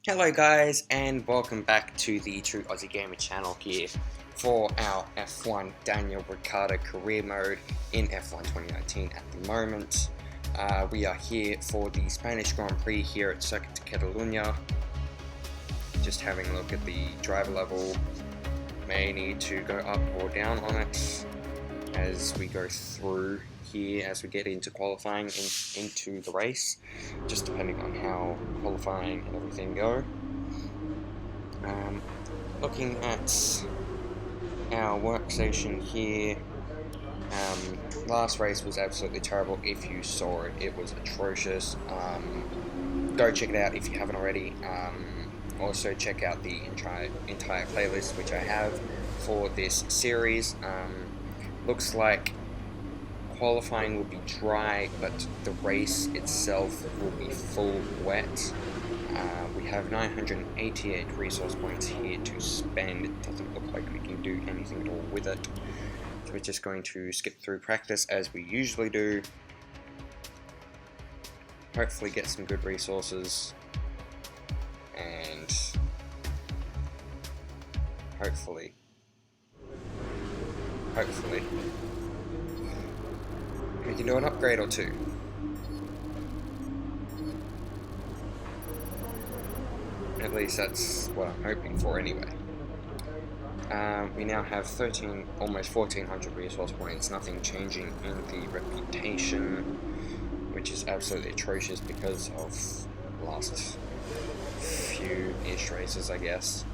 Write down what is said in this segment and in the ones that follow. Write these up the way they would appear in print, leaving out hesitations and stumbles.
Hello guys and welcome back to the True Aussie Gamer channel here for our F1 Daniel Ricciardo career mode in F1 2019 at the moment. We are here for the Spanish Grand Prix here at Circuit de Catalunya. Just having a look at the driver level. May need to go up or down on it as we go through here, as we get into qualifying into the race, just depending on how qualifying and everything go. Looking at our workstation here, last race was absolutely terrible. If you saw it, it was atrocious. Go check it out if you haven't already. Also check out the entire playlist which I have for this series. Looks like qualifying will be dry, but the race itself will be full wet. We have 988 resource points here to spend. It doesn't look like we can do anything at all with it. So we're just going to skip through practice as we usually do. Hopefully get some good resources. And hopefully we can do an upgrade or two. At least that's what I'm hoping for anyway. We now have almost 1400 resource points, nothing changing in the reputation, which is absolutely atrocious because of the last few-ish races, I guess.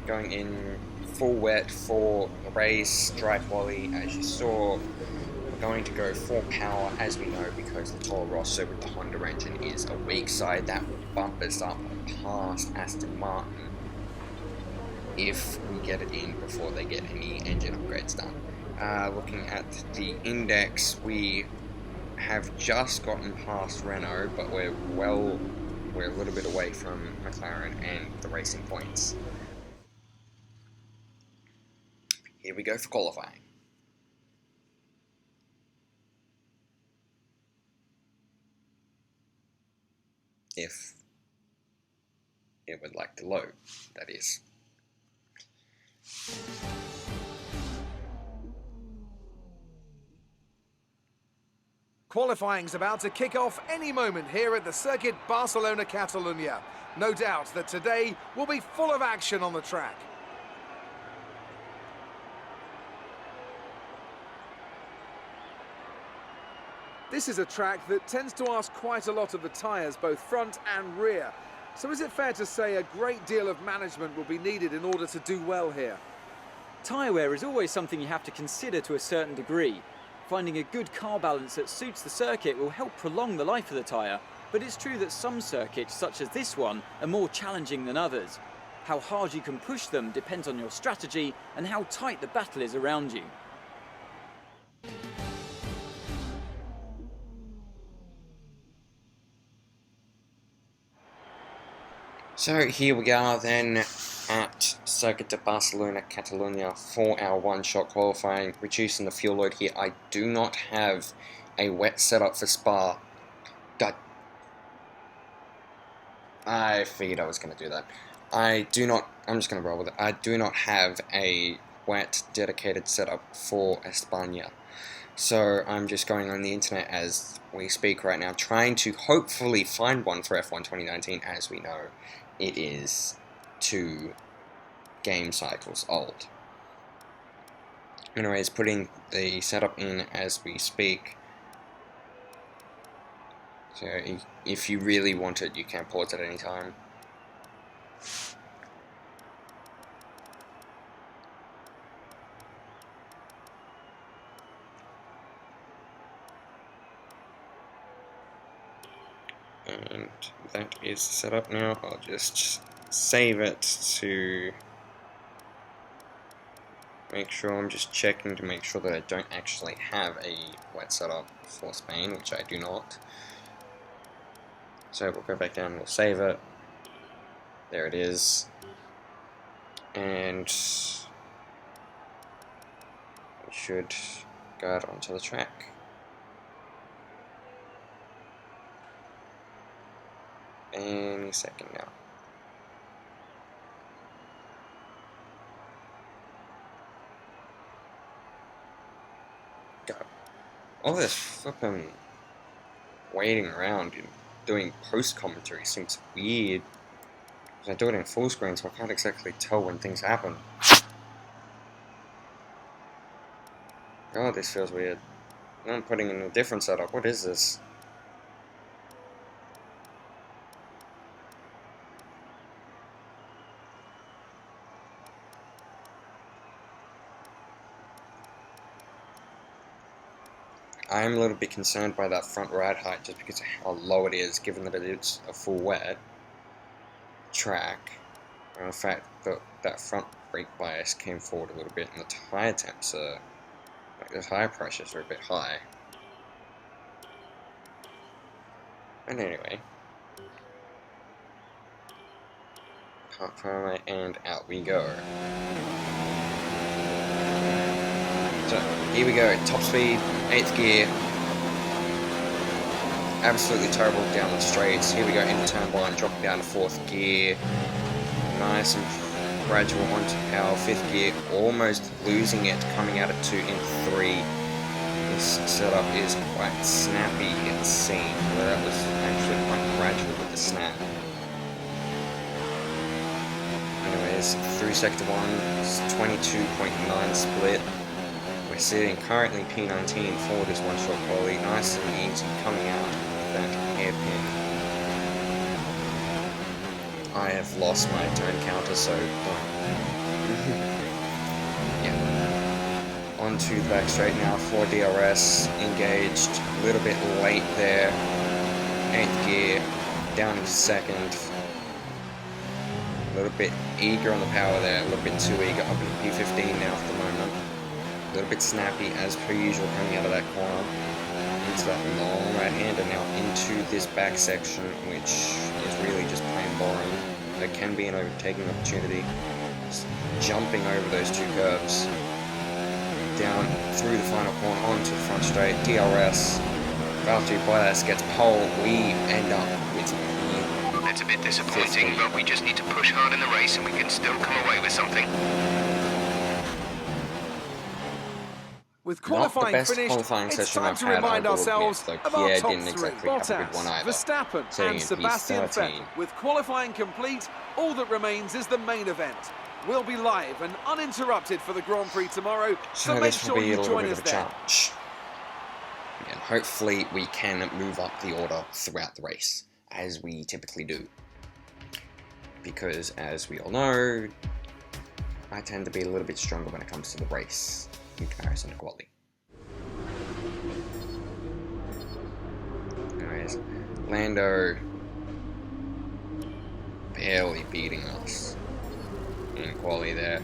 Going in full wet for the race, dry quali, as you saw. We're going to go full power, as we know, because the Toro Rosso with the Honda engine is a weak side. That will bump us up past Aston Martin if we get it in before they get any engine upgrades done. Looking at the index, we have just gotten past Renault, but we're a little bit away from McLaren and the racing points. Here we go for qualifying. If it would like to load, that is. Qualifying's about to kick off any moment here at the Circuit Barcelona Catalunya. No doubt that today will be full of action on the track. This is a track that tends to ask quite a lot of the tyres, both front and rear. So is it fair to say a great deal of management will be needed in order to do well here? Tyre wear is always something you have to consider to a certain degree. Finding a good car balance that suits the circuit will help prolong the life of the tyre, but it's true that some circuits, such as this one, are more challenging than others. How hard you can push them depends on your strategy and how tight the battle is around you. So here we are then at Circuit de Barcelona Catalunya for our one-shot qualifying, reducing the fuel load here. I do not have a wet setup for Spa. I figured I was going to do that. I'm just going to roll with it. I do not have a wet dedicated setup for España. So I'm just going on the internet as we speak right now, trying to hopefully find one for F1 2019. As we know, it is 2 game cycles old. Anyways, putting the setup in as we speak. So if you really want it, you can pause at any time. And that is set up now. I'll just save it to make sure. I'm just checking to make sure that I don't actually have a wet setup for Spain, which I do not. So we'll go back down and we'll save it. There it is. And we should go out onto the track. any second now. God, all this flipping waiting around and doing post commentary seems weird. I do it in full screen, so I can't exactly tell when things happen. God, this feels weird. I'm putting in a different setup. What is this? I'm a little bit concerned by that front ride height just because of how low it is, given that it is a full wet track. And the fact that that front brake bias came forward a little bit and the tire temps are, like the tire pressures are a bit high. But anyway. Park firmly and out we go. So, here we go, top speed, 8th gear. Absolutely terrible down the straights. Here we go into turn 1, dropping down to 4th gear. Nice and gradual onto power, 5th gear, almost losing it, coming out of 2 in 3. This setup is quite snappy at the seam, where that was actually quite gradual with the snap. Anyways, through sector 1, it's 22.9 split. We're sitting currently P19 forward is one shot quality, nice and easy coming out with that hairpin. I have lost my turn counter, so yeah. Onto the back straight now for DRS, engaged, a little bit late there, 8th gear, down into 2nd, a little bit eager on the power there, a little bit too eager, up into P15 now for the moment. A little bit snappy as per usual coming out of that corner into that long right hander now into this back section, which is really just plain boring. There can be an overtaking opportunity. Just jumping over those 2 curves. Down through the final corner onto the front straight. DRS. Valtteri Bottas gets pole. We end up with P15. It's a bit disappointing, but we just need to push hard in the race and we can still come away with something. With qualifying Not the best finished, qualifying it's session time I've to had, remind I will ourselves admit, of though our Pierre top didn't 3. exactly have a good one Bottas, either. Verstappen Sitting and in Sebastian P13. Vettel. With qualifying complete, all that remains is the main event. We'll be live and uninterrupted for the Grand Prix tomorrow, so make this will sure be you a little join bit us of a there. challenge. And hopefully we can move up the order throughout the race, as we typically do. Because, as we all know, I tend to be a little bit stronger when it comes to the race in comparison to quality. Anyways, Lando barely beating us in quality there.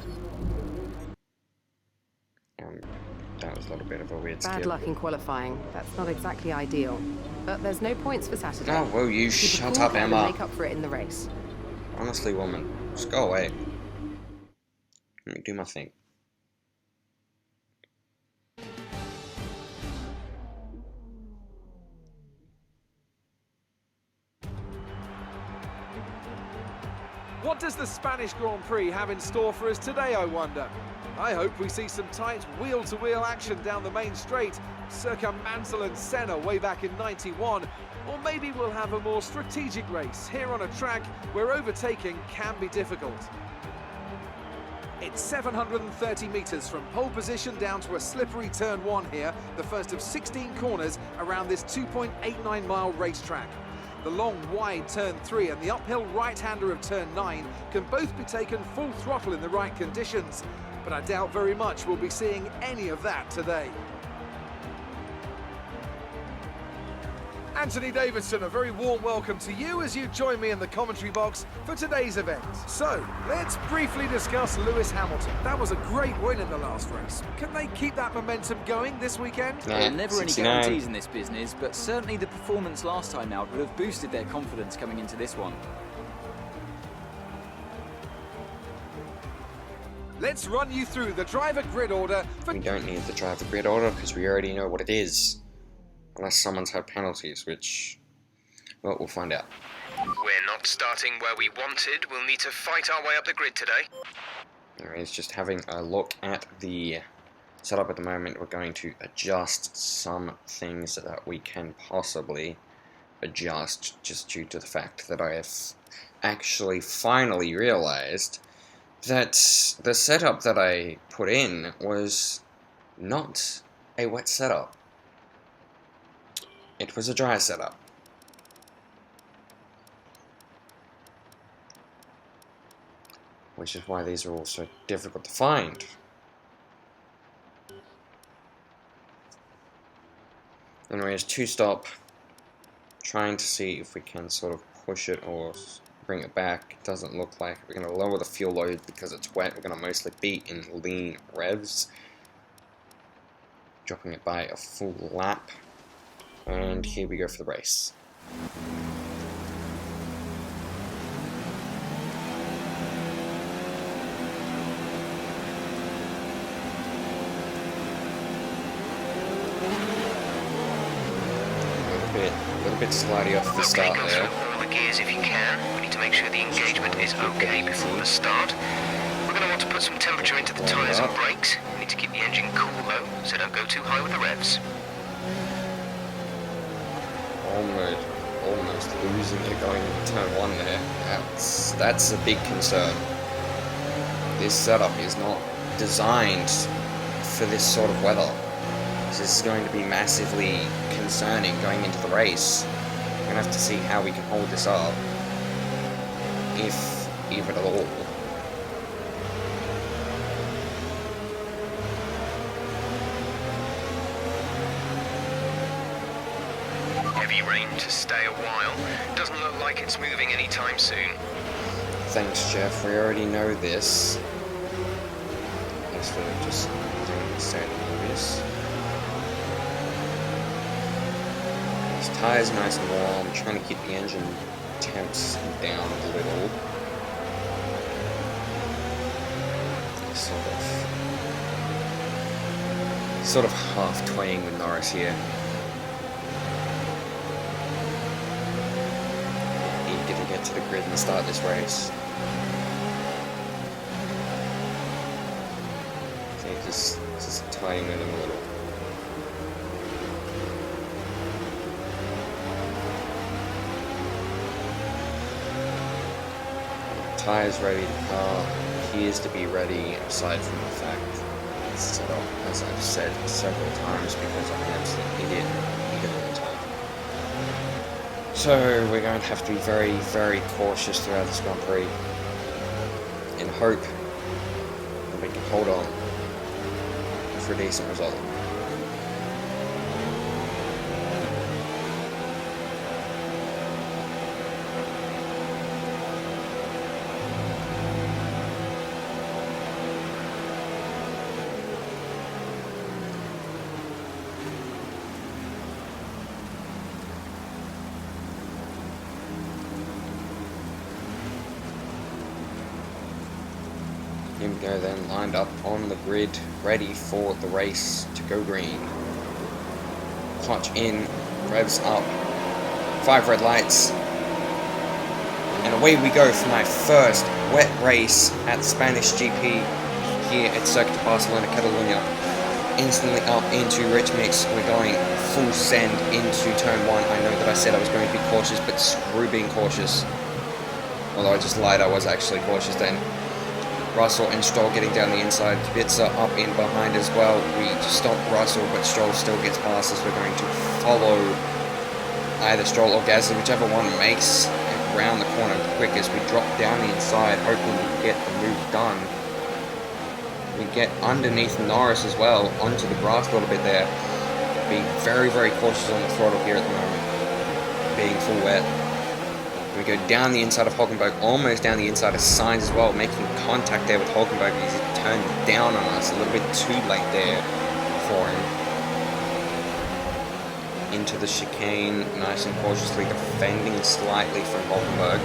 That was a little bit of a weird skip. Bad luck in qualifying. That's not exactly ideal. But there's no points for Saturday. Oh, will you Keep a shut cool up, head and Emma. make up for it in the race. Honestly, woman, just go away. Let me do my thing. What does the Spanish Grand Prix have in store for us today, I wonder? I hope we see some tight wheel-to-wheel action down the main straight, circa Mansell and Senna way back in '91, or maybe we'll have a more strategic race here on a track where overtaking can be difficult. It's 730 metres from pole position down to a slippery turn 1 here, the first of 16 corners around this 2.89-mile racetrack. The long, wide turn 3 and the uphill right-hander of turn 9 can both be taken full throttle in the right conditions, but I doubt very much we'll be seeing any of that today. Anthony Davidson, a very warm welcome to you as you join me in the commentary box for today's event. So, let's briefly discuss Lewis Hamilton. That was a great win in the last race. Can they keep that momentum going this weekend? There are never any 69. guarantees in this business, but certainly the performance last time out would have boosted their confidence coming into this one. Let's run you through the driver grid order for... We don't need the driver grid order because we already know what it is. Unless someone's had penalties, which, well, we'll find out. We're not starting where we wanted. We'll need to fight our way up the grid today. Anyways, just having a look at the setup at the moment, we're going to adjust some things that we can possibly adjust just due to the fact that I have actually finally realized that the setup that I put in was not a wet setup. It was a dry setup. Which is why these are all so difficult to find. Anyways, two-stop. Trying to see if we can sort of push it or bring it back. It doesn't look like. We're going to lower the fuel load because it's wet. We're going to mostly be in lean revs. Dropping it by a full lap. And here we go for the race. A little bit slidey off the start go there. through all the gears if you can. We need to make sure the engagement is okay before the start. We're going to want to put some temperature into the tyres and brakes. We need to keep the engine cool though, so don't go too high with the revs. Almost losing it going into turn 1 there. That's a big concern. This setup is not designed for this sort of weather. This is going to be massively concerning going into the race. We're going to have to see how we can hold this up, if even at all. Heavy rain to stay a while. Doesn't look like it's moving anytime soon. Thanks, Jeff. We already know this. Thanks for just doing the same obvious. This tire's nice and warm. I'm trying to keep the engine temps down a little. Sort of half toying with Norris here. Eager to get to the grid and start this race. Okay, just toying with him a little. Tires ready, the car appears to be ready, aside from the fact it's set up, as I've said several times, because I'm an absolute idiot all the time. So we're going to have to be very, very cautious throughout this Grand Prix, in hope that we can hold on for a decent result. Here we go then, lined up on the grid, ready for the race to go green. Clutch in, revs up, 5 red lights, and away we go for my first wet race at the Spanish GP here at Circuit de Barcelona, Catalunya. Instantly up into Rich Mix, we're going full send into turn 1. I know that I said I was going to be cautious, but screw being cautious. Although I just lied, I was actually cautious then. Russell and Stroll getting down the inside. Kubica up in behind as well. We stop Russell, but Stroll still gets past us. We're going to follow either Stroll or Gasly, whichever one makes it round the corner quickest. We drop down the inside, hoping we get the move done. We get underneath Norris as well, onto the grass a little bit there. Being very, very cautious on the throttle here at the moment. Being full wet. We go down the inside of Hülkenberg, almost down the inside of Sainz as well, making contact there with Hülkenberg. He's turned down on us a little bit too late there for him. Into the chicane, nice and cautiously defending slightly from Hülkenberg.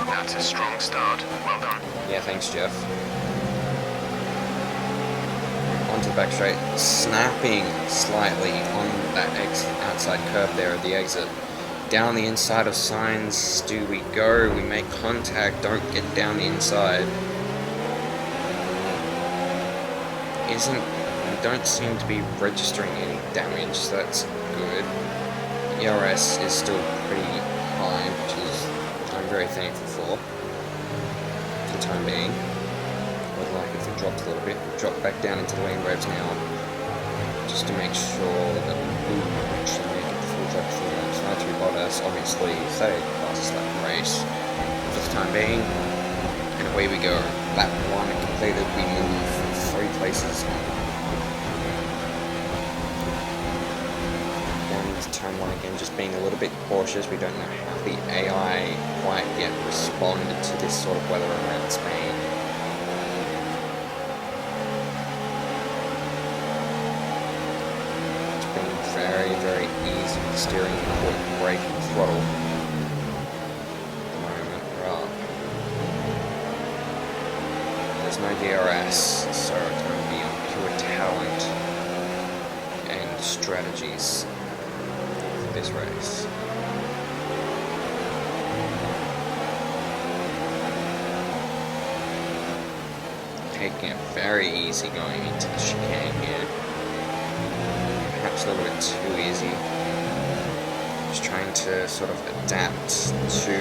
That's a strong start. Well done. Yeah, thanks, Jeff. Onto the back straight, snapping slightly on that outside curve there at the exit. down the inside of signs do we go? We make contact, don't get down the inside. We don't seem to be registering any damage, so that's good. ERS is still pretty high, which is I'm very thankful for the time being. Would like if it drops a little bit. Drop back down into the lean waves now, just to make sure that we do actually make it the full drop through. So not to be Bottas, obviously, say fastest lap race for the time being, and away we go. Lap 1 completed, we move 3 places down into turn 1 again, just being a little bit cautious. We don't know how the AI quite yet responded to this sort of weather around Spain. It's been very, very easy steering the brake and throttle at the moment. Right. There's no DRS, so it's going to be on pure talent and strategies for this race. Taking it very easy going into the chicane here. Perhaps a little bit too easy. Just trying to sort of adapt to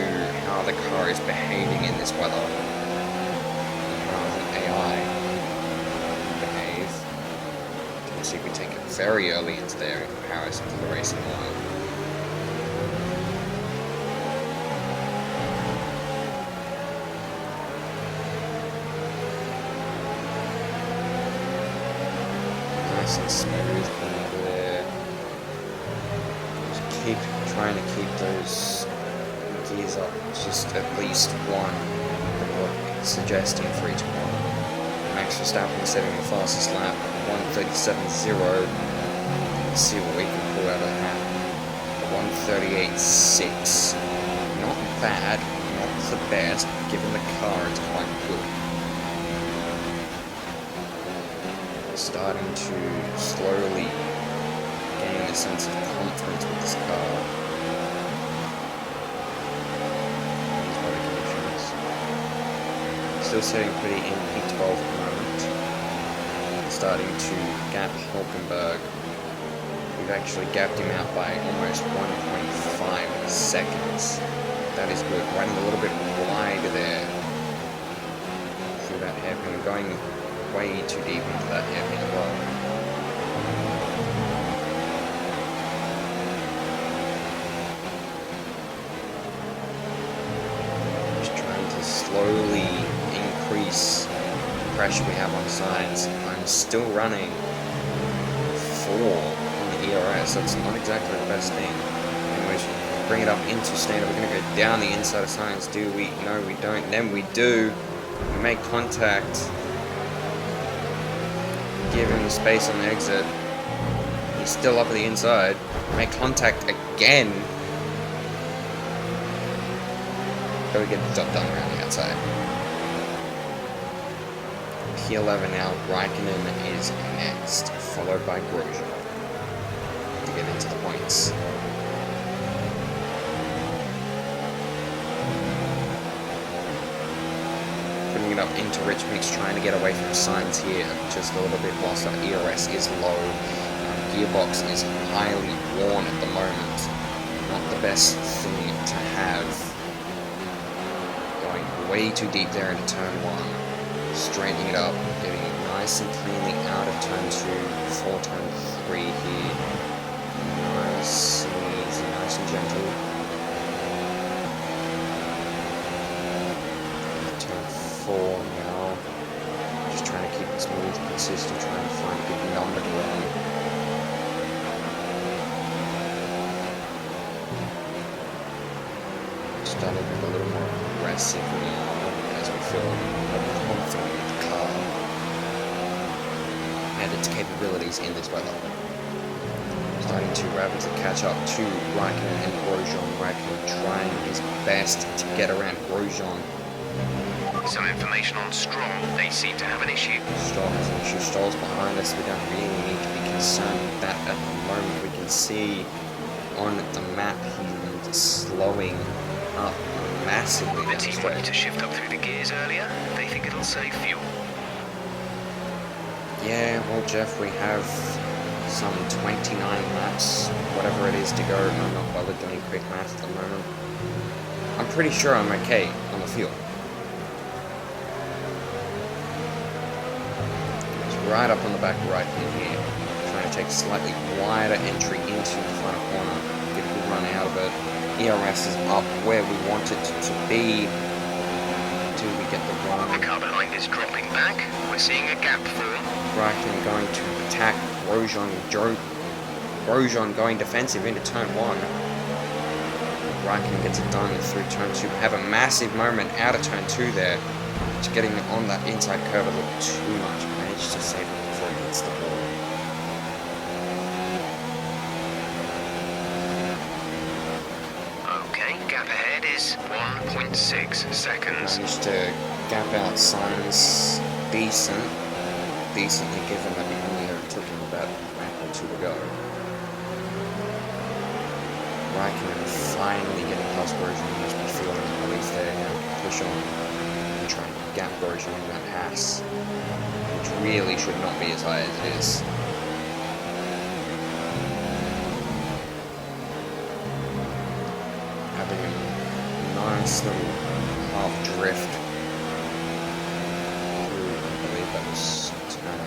how the car is behaving in this weather. AI behave. You can see we take it very early into there in comparison to the racing line. Nice and smooth over there. Just keep trying to keep those gears up, just at least one, suggesting for each one. Max Verstappen setting the fastest lap, 1:37.0. Let's see what we can pull out of the hat. 1:38.6. Not bad, not the best, given the car is quite good. Starting to slowly gain a sense of confidence with this car. Still sitting pretty in P12 at the moment. Starting to gap Hulkenberg. We've actually gapped him out by almost 1.5 seconds. That is good. Running a little bit wide there through that hairpin. Going way too deep into that hairpin as well. Just trying to slowly increase the pressure we have on the sides. I'm still running 4 on the ERS. That's not exactly the best thing. Anyways, bring it up into standard. We're going to go down the inside of signs. Do we? No, we don't. Then we do. We make contact. Give him the space on the exit. He's still up at the inside. Make contact again. Gotta get the job done around the outside. P11 now. Raikkonen is next, followed by Grosjean to get into the points. Putting it up into Rich Mix, trying to get away from signs here just a little bit whilst our ERS is low. Gearbox is highly worn at the moment. Not the best thing to have. Going way too deep there into turn 1. Straightening it up, getting it nice and cleanly out of turn 2 for turn 3 here. Nice and easy, nice and gentle. Turn 4 now. Just trying to keep it smooth, consistent, trying to find a good number to run. Starting to be a little more aggressive now as we feel more confident with the car and its capabilities in this weather. Starting to rapidly catch up to Raikkonen and Grosjean. Raikkonen trying his best to get around Grosjean. Some information on Stroll. They seem to have an issue. Stroll has an issue. Stroll's behind us. We don't really need to be concerned with that at the moment. We can see on the map here slowing up massively. The team wanted to shift up through the gears earlier. They think it'll save fuel. Yeah, well, Jeff, we have some 29 laps, whatever it is to go. I'm not bothered doing quick math at the moment. I'm pretty sure I'm okay on the fuel. It's right up on the back right in here. Trying to take a slightly wider entry into the front corner. Get a good run out of it. ERS is up where we want it to be. Until we get the wrong. The car behind is dropping back. We're seeing a gap form. Raikkonen going to attack Grosjean going defensive into turn 1. Raikkonen gets it done through turn 2. Have a massive moment out of turn 2 there. Just getting on that inside curve a little too much. Managed to save it before it hits the wall. Okay, gap ahead is 1.6 seconds. Managed to gap out Sainz decently given that we only took him about a lap or 2 to go. Raikkonen finally getting past Grosjean. He must be feeling the release there. Now push on and try and gap Grosjean in that pass, which really should not be as high as it is. Having a nice little half drift. That was turn 8.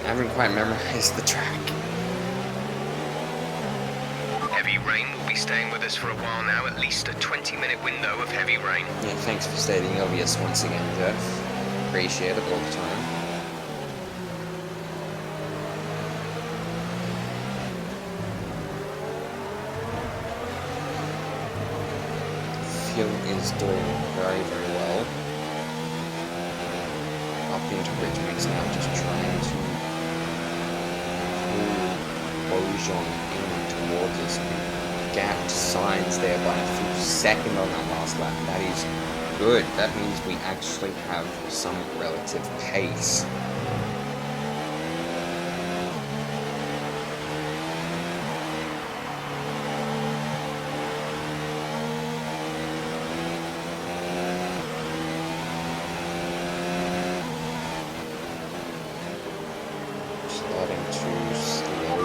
I haven't quite memorized the track. Heavy rain will be staying with us for a while now, at least a 20-minute window of heavy rain. Yeah, thanks for stating the obvious once again, Jeff. Appreciate it all the time. Fuel is doing very, very well. Up into bridge mix now, just trying to pull Grosjean in towards us. Gapped Sainz there by a full second on that last lap. That is good. That means we actually have some relative pace.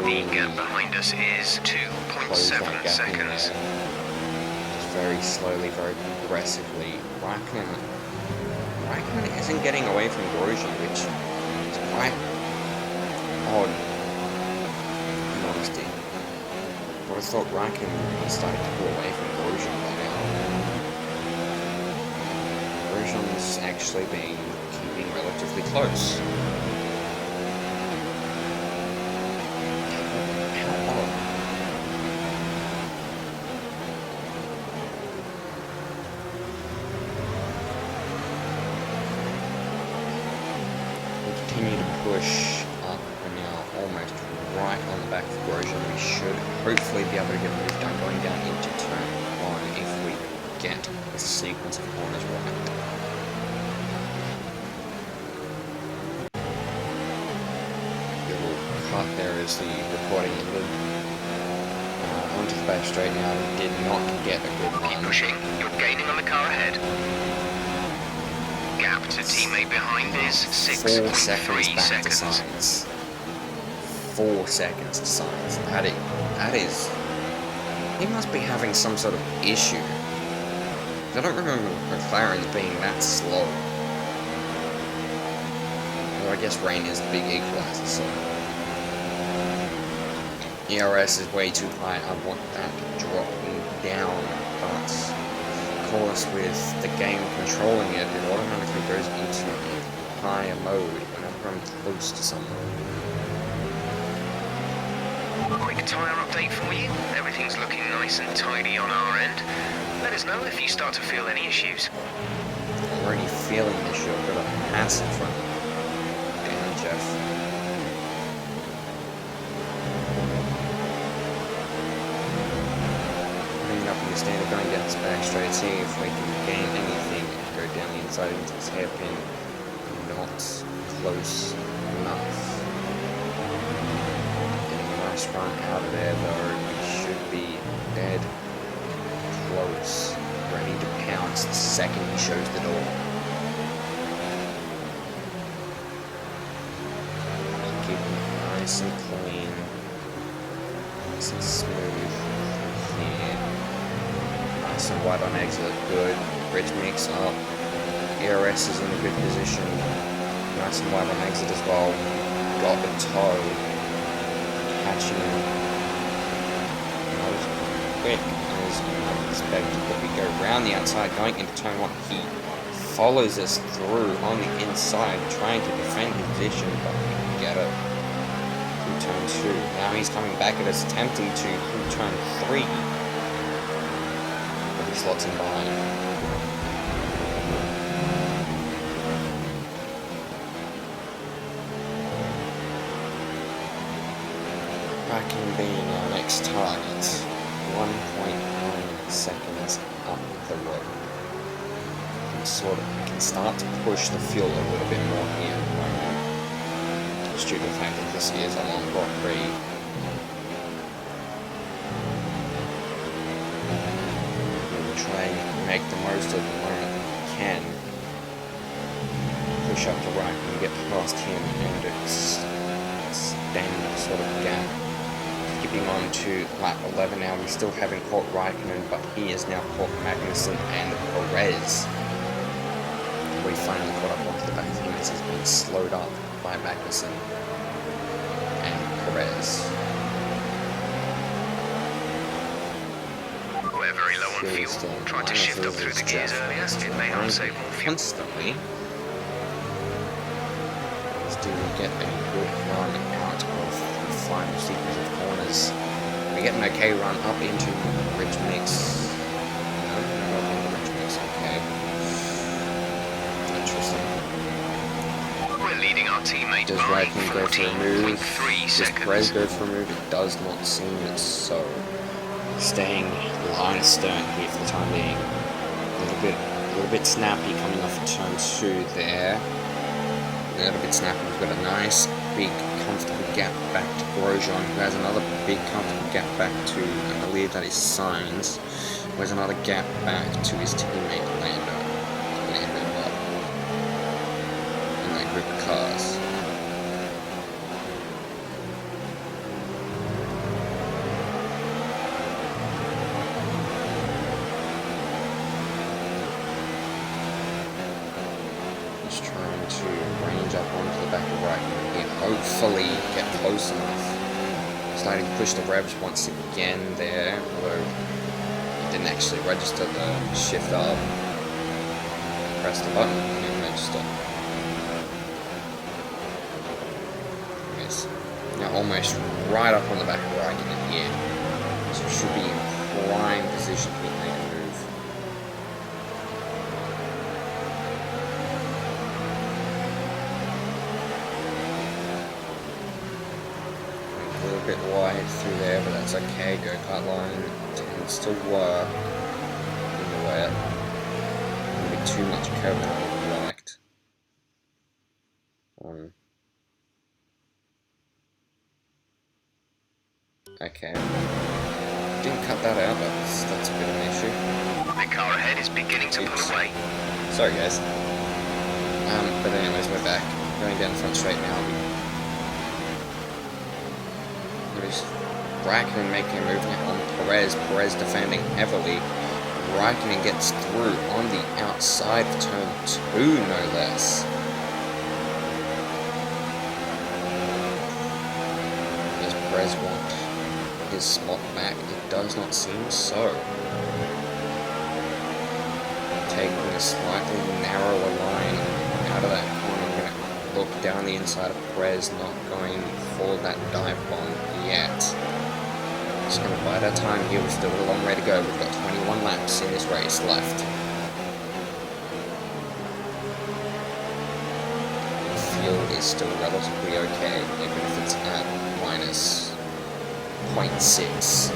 The gap behind us is 2.7 seconds. Just very slowly, very progressively. Raikkonen isn't getting away from Grosjean, which is quite odd in honesty. But I thought Raikkonen was starting to pull away from Grosjean by now. Grosjean's actually been keeping relatively close. Continue to push up. We're now almost right on the back of Grosjean. We should hopefully be able to get a move done going down into turn 1 if we get the sequence of corners right. The little cut there is the recording ended. Onto the back straight now. We did not get a good run. Keep pushing. You're gaining on the car ahead. Gap to teammate behind is 6.3 seconds. 4 seconds to Sainz. That is... He must be having some sort of issue. I don't remember McLaren being that slow. Well, I guess rain is the big equalizer, so... ERS is way too high. I want that to drop down, but... Of course, with the game controlling it, it automatically goes into higher mode whenever I'm close to someone. Quick tyre update for you. Everything's looking nice and tidy on our end. Let us know if you start to feel any issues. I'm already feeling the issue. I've got a pass in front of me. Damn, Jeff. Standard going down this back straight, see if we can gain anything. Go down the inside into this hairpin. Not close enough. Getting a nice run out of there though. We dead close, ready to pounce the second he shows the door. Keep it nice and clean, nice and smooth here. Nice and wide on exit, good. Bridge mix up. ERS is in a good position. Nice and wide on exit as well. Got the toe. Catching him. That was quick as you might expect. But we go round the outside, going into turn 1. He follows us through on the inside, trying to defend his position, but we can get it through turn 2. Now he's coming back at us, attempting to through turn 3. But he slots in behind. Bracken being our next target, 1.9 seconds up the road. We can start to push the fuel a little bit more here at the moment. Just due to the fact that this is a long Grand Prix. We'll try and make the most of the moment we can. Push up the right and get past him and extend the sort of gap. Skipping on to lap 11 now, we still haven't caught Raikkonen, but he has now caught Magnussen and Perez. We finally caught up onto the back of him as he's been slowed up by Magnussen and Perez. We're very low on fuel. Tried to shift up through the gears earlier. It may help save more fuel. Constantly. Do we get a good run out of the final sequence of corners? We get an okay run up into Rich Mix. No, not into Rich Mix, okay. Interesting. We're leading our teammate Does by Raikkonen go for a move? 14.3 Does seconds. Perez go for a move? It does not seem so. Staying line astern here for the time being. A little bit snappy coming off of turn 2 there. A little bit snappy. We've got a nice, big, comfortable gap back to Grosjean, who has another big, comfortable gap back to, I believe that is Sainz, who has another gap back to his teammate Lando in that group of cars. Just trying to range up onto the back of Raikkonen here. Hopefully get close enough. Starting to push the revs once again there, although it didn't actually register the shift up. Press the button, it didn't register. Yes. Now almost right up on the back of Raikkonen here. So should be in prime position to make a move. A little bit wide through there, but that's okay. Go-kart line tends to work in the wet. A little bit too much curve than I would have liked. Okay. Didn't cut that out, but that's a bit of an issue. The car ahead is beginning to pull away. Sorry guys. But anyways, we're back. Going down the front straight now. There's Raikkonen making a move now on Perez. Perez defending heavily. Raikkonen gets through on the outside of turn 2, no less. Does Perez want his spot back? It does not seem so. Taking a slightly narrower line out of that corner. I'm going to look down the inside of Perez, not going for that dive bomb yet. Just going to bide our time here. We've still got a long way to go. We've got 21 laps in this race left. The field is still relatively okay, even if it's at minus 0.6.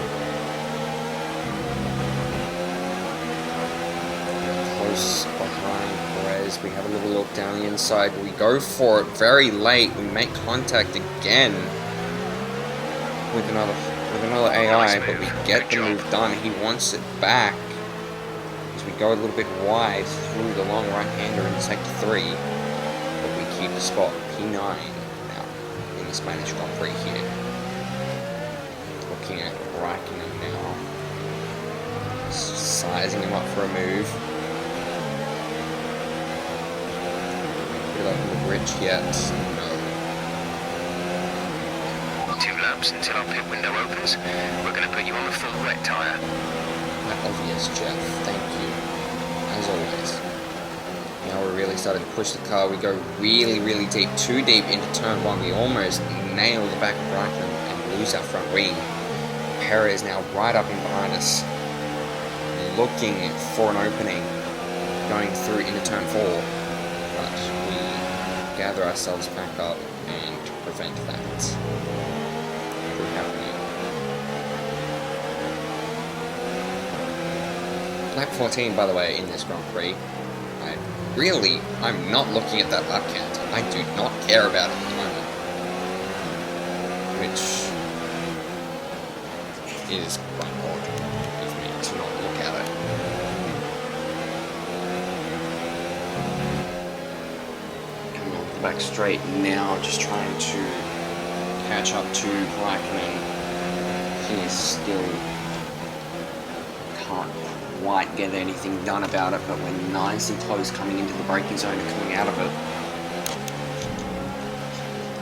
Close behind Perez. We have a little look down the inside. We go for it very late. We make contact again with with another AI, but we get the move done. He wants it back as we go a little bit wide through the long right-hander in sector 3, but we keep the spot. P9 now in the Spanish Grand Prix here. Looking at Raikkonen now, sizing him up for a move. Put it up in the bridge yet? No. 2 laps until our pit window opens. We're going to put you on the full wet tyre. Quite obvious, Jeff. Thank you. As always. Now we're really starting to push the car. We go really, really deep. Too deep into turn 1. We almost nail the back of Raikkonen and lose our front wing. Perez now right up in behind us, looking for an opening, going through into turn 4. But we gather ourselves back up and prevent that from happening. Lap 14, by the way, in this Grand Prix. I'm not looking at that lap count. I do not care about it at the moment. Which is quite odd of me to not look at it. Coming off the back straight now, just trying to catch up to Raikkonen. He still can't quite get anything done about it, but we're nice and close coming into the braking zone and coming out of it.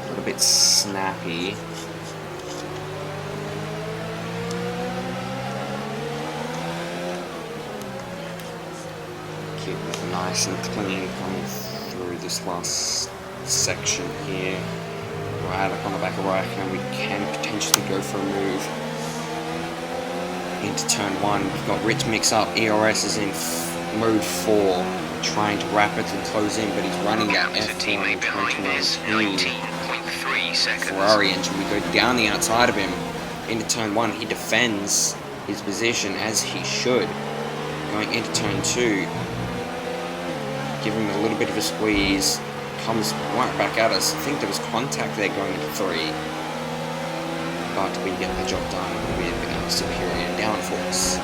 A little bit snappy. Keep it nice and clean coming through this last section here. Right up on the back of Raikkonen, we can potentially go for a move into turn 1. We've got Rich mix up. ERS is in mode 4, trying to rapidly close in, but he's running that F1 in 2019 Ferrari engine. We go down the outside of him into turn 1. He defends his position as he should. Going into turn 2, give him a little bit of a squeeze, comes right back at us. I think there was contact there going into 3, but we get the job done with our superior downforce.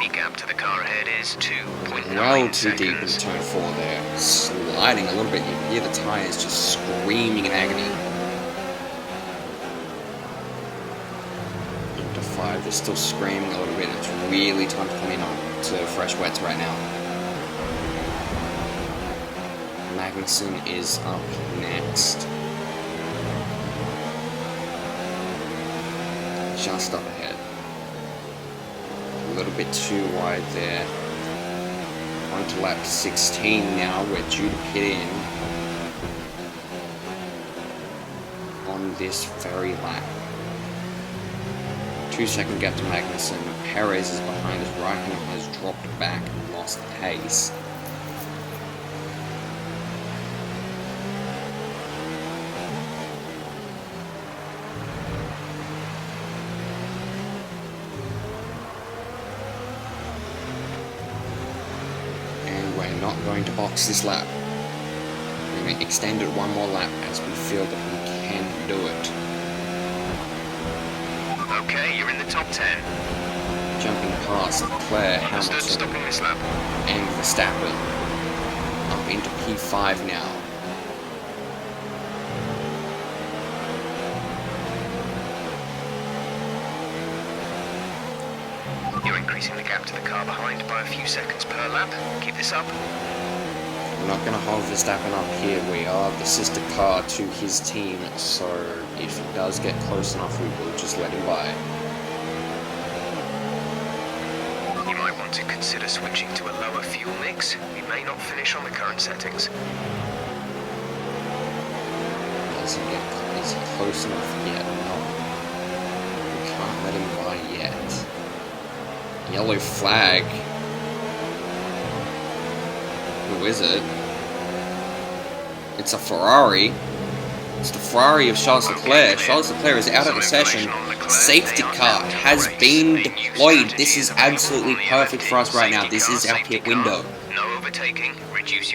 The gap to the car ahead is 2.9 Well too deep into turn 4 there, sliding a little bit. You can hear the tyres just screaming in agony. Into 5, they're still screaming a little bit. It's really time to come in on to fresh wets right now. Magnussen is up next. Just up ahead. A little bit too wide there. On to lap 16 now. We're due to pit in on this very lap. 2-second gap to Magnussen. Perez is behind us. Raikkonen has dropped back and lost pace. Not going to box this lap. We're going to extend it one more lap as we feel that we can do it. Okay, you're in the top 10. Jumping past Leclerc, Hamilton, Stopping this lap. and Verstappen. Up into P5 now. You're increasing the gap to the car behind by a few seconds per lap. Keep this up. We're not going to hold Verstappen up here. We are the sister car to his team, so if he does get close enough, we will just let him by. You might want to consider switching to a lower fuel mix. We may not finish on the current settings. Is he close enough yet? No. We can't let him by yet. Yellow flag. Who is it? It's a Ferrari. It's the Ferrari of Charles Leclerc. Charles Leclerc is out of the session. Safety car has been deployed. This is absolutely perfect for us right now. This is our pit window.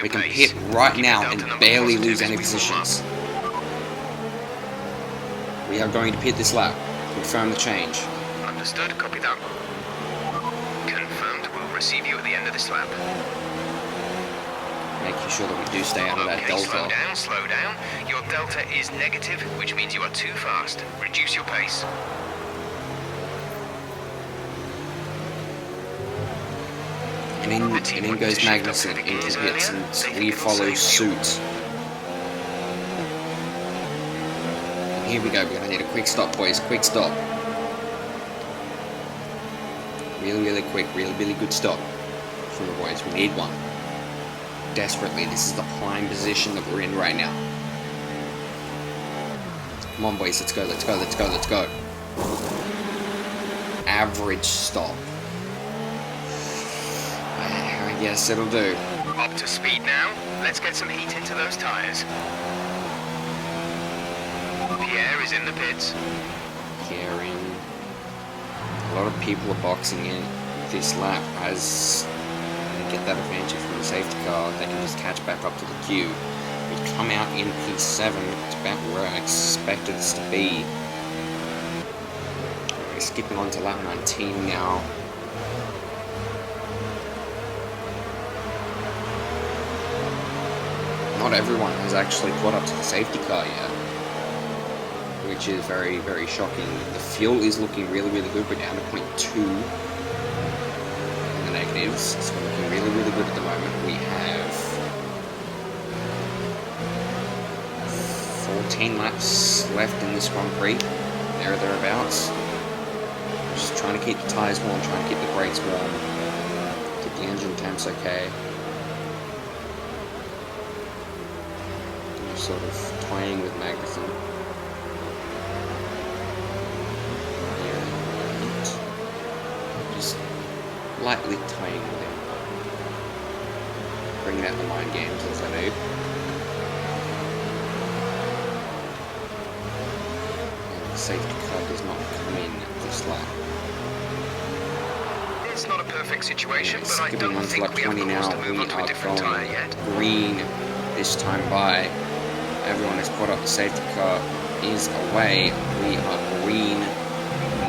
We can pit right now and barely lose any positions. We are going to pit this lap. Confirm the change. Understood, copy that. Confirmed, we'll receive you at the end of this lap. Making sure that we do stay out of that Okay, delta. slow down, slow down. Your delta is negative, which means you are too fast. Reduce your pace. And in goes Magnussen into the pits, and we follow suit. And here we go, we're going to need a quick stop, boys, quick stop. Really, really quick, really, really good stop from the boys. We need one. Desperately, this is the prime position that we're in right now. Come on, boys, let's go, let's go, let's go, let's go. Average stop. I guess it'll do. Up to speed now. Let's get some heat into those tyres. Pierre is in the pits. Here in. A lot of people are boxing in this lap as they get that advantage from the safety car. They can just catch back up to the queue. We come out in P7. It's about where I expected us to be. We're skipping on to lap 19 now. Not everyone has actually caught up to the safety car yet, which is very, very shocking. The fuel is looking really, really good. We're down to 0.2 in the negatives, so we're looking really, really good at the moment. We have 14 laps left in this Grand Prix, there or thereabouts. Just trying to keep the tyres warm, trying to keep the brakes warm, keep the engine temps okay. Sort of toying with Magnussen. Just lightly toying with him. Bring out the mind games as I do. And the safety car does not come in this lap. It's not a perfect situation, but I Skipping don't on to think lap we have 20 cause now, to move on to a different tyre yet. Green this time by. Everyone has caught up, the safety car is away. We are green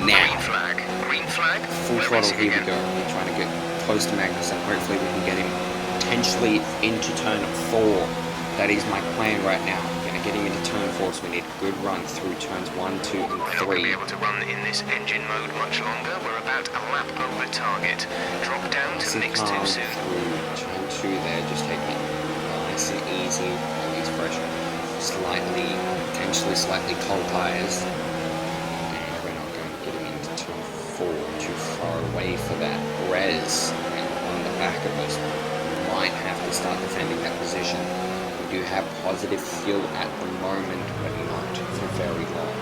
now. Green flag. Green flag. Full We're throttle, racing here we again. go. We're trying to get close to Magnussen. Hopefully we can get him potentially into turn 4. That is my plan right now. We're going to get him into turn 4, so we need a good run through turns 1, 2, and We're not going to be 3. able to run in this engine mode much longer. We're about a lap over target. Drop down to mix too soon. Through turn 2 there, just taking it nice and easy. Release pressure. Slightly, potentially slightly cold tyres, and we're not going to get him into turn 4, too far away for that. Res, and on the back of us, might have to start defending that position. We do have positive fuel at the moment, but not for very long.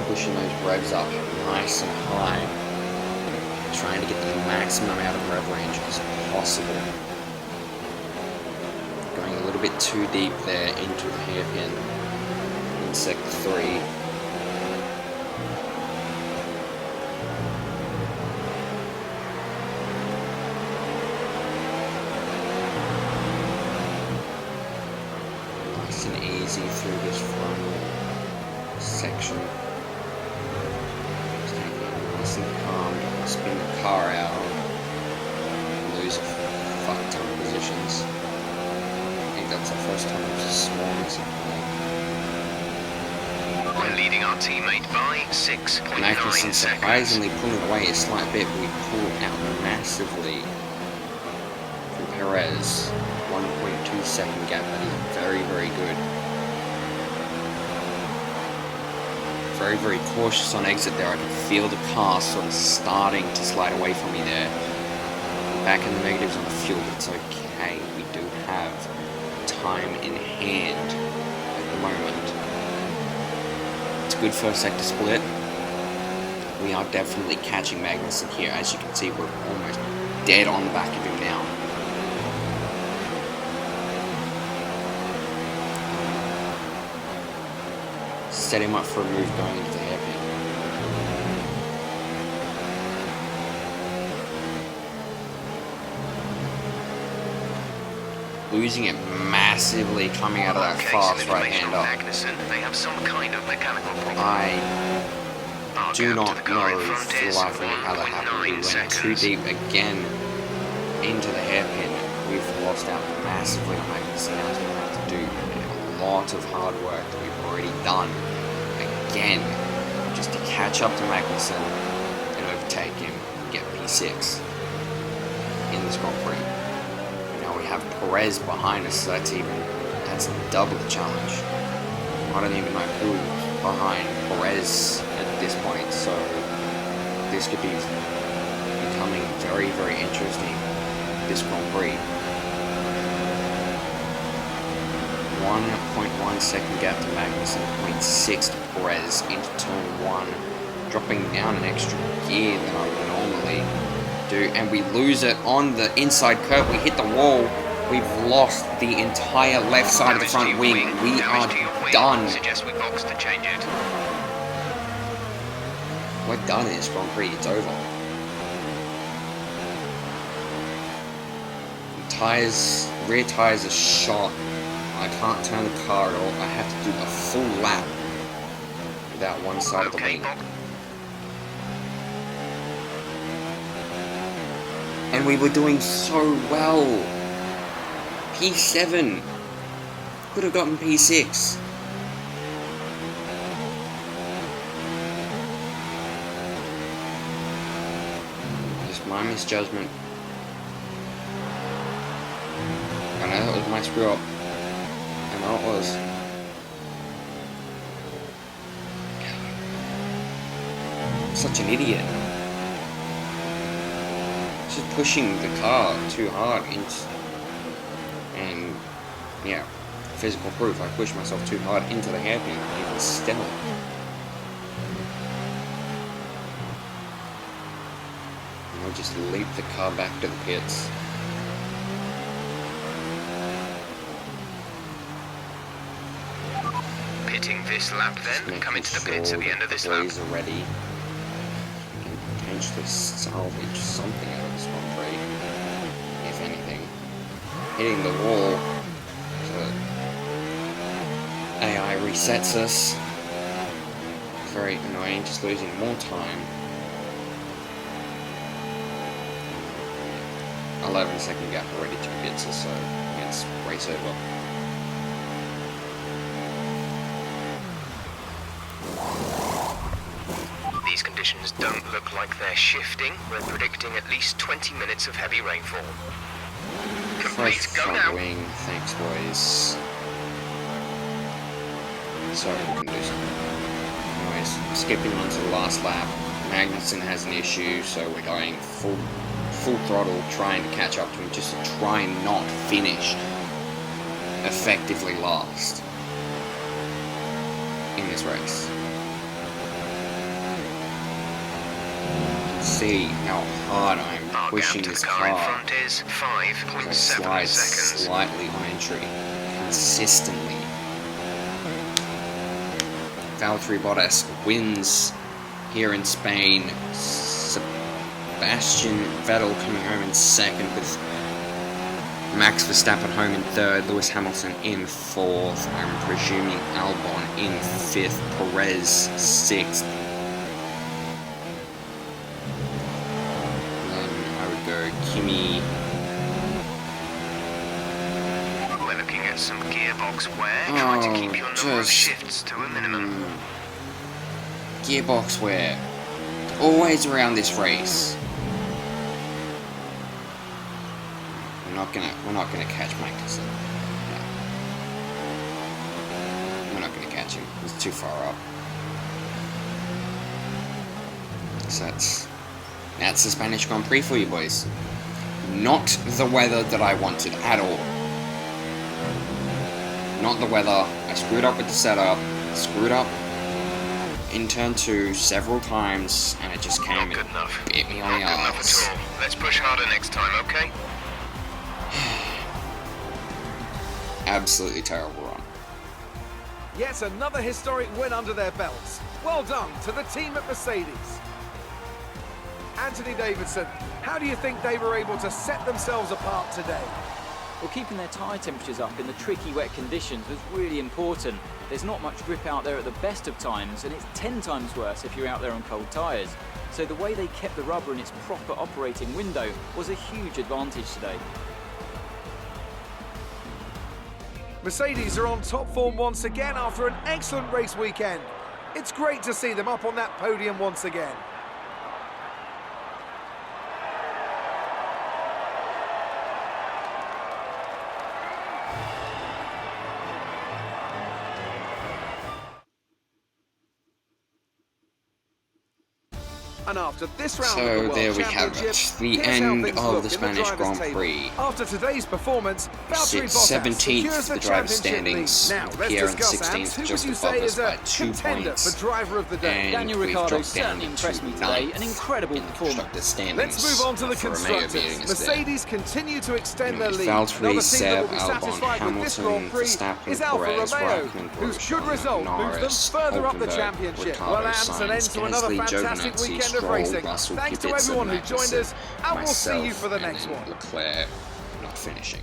Pushing those revs up nice and high, trying to get the maximum amount of rev range as possible. Going a little bit too deep there into the hairpin in sector 3. Nice and easy through this front section. Nice and calm, spin the car out, lose a fuck ton of positions. I think that's the first time I've sworn something. We're leading our teammate by 6.9 Magnussen seconds. surprisingly pulling away a slight bit, but we pull out massively from Perez. 1.2 second gap, that is very, very good. Very, very cautious on exit there. I can feel the car sort of starting to slide away from me there. Back in the negatives on the fuel, but it's okay. We do have time in hand at the moment. It's a good first sector split. We are definitely catching Magnussen here. As you can see, we're almost dead on the back of him now. Set him up for a move going into the hairpin. losing it massively coming out of that fast right-hander. They have some kind of mechanical problem. I do not the car know in front for the is life of me how that happened. We 1.9 went too seconds. deep again into the hairpin. We've lost out massively on Magnussen. Now he's going to have to do a lot of hard work that we've already done again just to catch up to Magnussen and overtake him and get P6 in this Grand Prix. Now we have Perez behind us, so that's double the challenge. I don't even know who's behind Perez at this point, so this could be becoming very, very interesting, this Grand Prix. 1.1 second gap to Magnussen, 0.6 to Perez into turn 1, dropping down an extra gear than I would normally do, and we lose it on the inside curve. We hit the wall. We've lost the entire left side of the front wing. We are done. Suggest we box to change it. We're done in this Grand Prix. It's over. Tires, rear tires are shot. I can't turn the car at all. I have to do a full lap without one side of the wing. And we were doing so well. P7. Could have gotten P6. Just my misjudgment. I know that was my screw up. I know it was. I'm such an idiot. Just pushing the car too hard and yeah, physical proof. I pushed myself too hard into the hairpin even still. And I'll just leap the car back to the pits. Pitting this lap then, come into the pits at the end of this lap. Are ready. We can potentially salvage something out of this Grand Prix, if anything. Hitting the wall, so AI resets us. Very annoying, just losing more time. 11-second gap already to pits us, so it's race over. These conditions don't look like they're shifting. We're predicting at least 20 minutes of heavy rainfall. Complete, Fresh go front now. wing, thanks boys. Sorry, we can do something. Anyways, skipping on to the last lap. Magnussen has an issue, so we're going full throttle, trying to catch up to him, just to try and not finish effectively last in this race. See how hard I'm Our pushing gap to this the car in car. front is 5.7 I slide seconds. slightly on entry consistently. Valtteri Bottas wins here in Spain. Sebastian Vettel coming home in second, with Max Verstappen home in third, Lewis Hamilton in fourth, I'm presuming Albon in fifth, Perez sixth. Kimi. We're looking at some gearbox wear. Try to keep your number of shifts to a minimum. Gearbox wear. Always around this race. We're not gonna catch Magnussen. No. We're not gonna catch him. He's too far up. So that's the Spanish Grand Prix for you boys. Not the weather that I wanted at all. Not the weather. I screwed up with the setup. Screwed up in turn 2 several times, and it just came and bit me on the arse. At all. Let's push harder next time, okay? Absolutely terrible run. Yet another historic win under their belts. Well done to the team at Mercedes. Anthony Davidson, how do you think they were able to set themselves apart today? Well, keeping their tyre temperatures up in the tricky wet conditions was really important. There's not much grip out there at the best of times, and it's 10 times worse if you're out there on cold tyres. So the way they kept the rubber in its proper operating window was a huge advantage today. Mercedes are on top form once again after an excellent race weekend. It's great to see them up on that podium once again. And after this round of the So World there we have Championship, it, the here's how end things of look the in Spanish drivers' Grand table. Prix. After today's performance, Valtteri Sits Bottas 17th secures for the the driver championship standings. lead. Now, let's Pierre in discuss, 16th, Ants, who just would you above say us is by a 2 contender points. for driver of the day? And Daniel we've Ricciardo dropped down certainly into impressed me today. An 9th incredible in the performance. constructors' standings. Let's move on to the for Romeo constructors. beating us there. Mercedes continue to extend their Anyway, lead. Valtteri, Another team that Seb, will be Albon, satisfied with this Hamilton, Grand Prix Verstappen, is Alfa Perez, Romeo, Raikkonen, whose good Grosjean, result moves them Norris, further up the Hulkenberg, championship. Ricciardo, Well, Ants, an end Sainz, to another Gasly, fantastic Giovinazzi, weekend of Stroll, racing. Russell, Thanks to Kubica, everyone who joined us, and we'll see you for the myself, next and one. then Leclerc not finishing.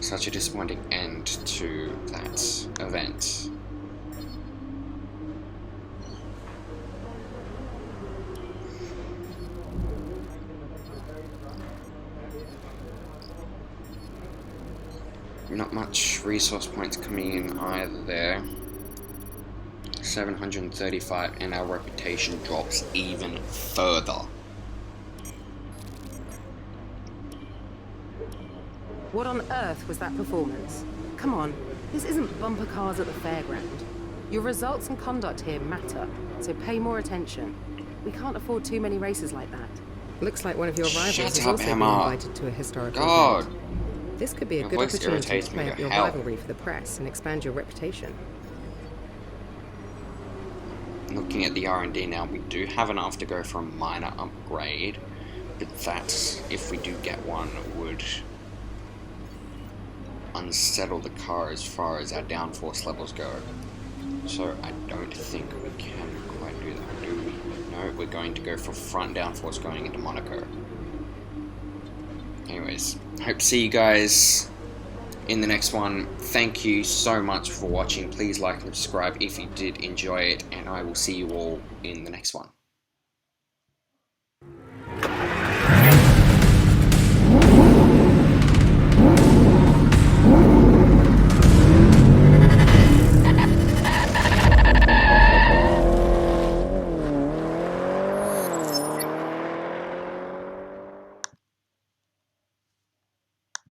Such a disappointing end to that event. Not much resource points coming in either there. 735, and our reputation drops even further. What on earth was that performance? Come on, this isn't bumper cars at the fairground. Your results and conduct here matter, so pay more attention. We can't afford too many races like that. Looks like one of your rivals Shut has up, also been Emma. invited to a historical God. event. This could be a Your good voice opportunity irritates to me play to up your hell. rivalry for the press and expand your reputation. Looking at the R&D now, we do have enough to go for a minor upgrade, but that, if we do get one, would unsettle the car as far as our downforce levels go. So I don't think we can quite do that, do we? No, we're going to go for front downforce going into Monaco. Anyways, hope to see you guys in the next one. Thank you so much for watching. Please like and subscribe if you did enjoy it, and I will see you all in the next one.